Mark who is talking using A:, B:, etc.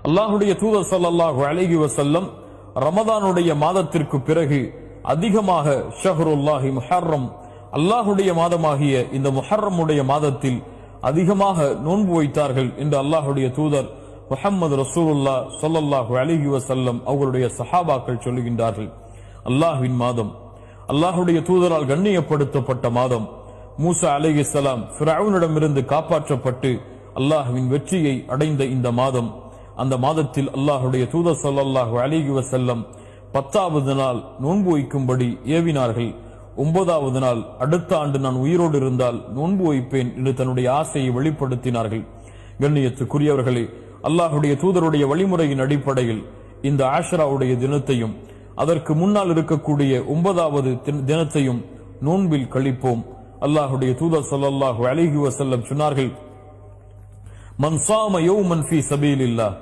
A: அல்லாஹுடைய தூதர் ஸல்லல்லாஹு அலைஹி வஸல்லம் ரமதானுடைய மாதத்திற்கு பிறகு அதிகமாக ஷஹ்ருல்லாஹி முஹர்ரம், அல்லாஹுடைய மாதமாகிய இந்த முஹர்ரமுடைய மாதத்தில் அதிகமாக நோன்பு வைத்தார்கள் என்று அல்லாஹுடைய தூதர் முஹம்மது ரசூலுல்லாஹ் ஸல்லல்லாஹு அலைஹி வஸல்லம் அவர்களுடைய சஹாபாக்கள் சொல்லுகின்றார்கள். அல்லாஹ்வின் மாதம், அல்லாஹுடைய தூதரால் கண்ணியப்படுத்தப்பட்ட மாதம், மூசா அலைஹிஸ்ஸலாம் ஃபிரௌனிடமிருந்து காப்பாற்றப்பட்டு அல்லாஹ்வின் வெற்றியை அடைந்த இந்த மாதம், அந்த மாதத்தில் அல்லாஹுடைய தூதர் ஸல்லல்லாஹு அலைஹி வஸல்லம் 10வது நாள் நோன்பு வைக்கும்படி ஏவினார்கள். 9வது நாள் அடுத்த ஆண்டு நான் உயிரோடு இருந்தால் நோன்பு வைப்பேன் என்று தன்னுடைய ஆசையை வெளிப்படுத்தினார்கள். கண்ணியத்துக்குரியவர்களே, அல்லாஹுடைய தூதருடைய வழிமுறையின் அடிப்படையில் இந்த ஆஷராவுடைய தினத்தையும் அதற்கு முன்னால் இருக்கக்கூடிய 9வது தினத்தையும் நோன்பில் கழிப்போம். அல்லாஹுடைய தூதர் ஸல்லல்லாஹு அலைஹி வஸல்லம் சொன்னார்கள், மன் ஸாம யௌமன் ஃபீ சபீலில்லாஹ்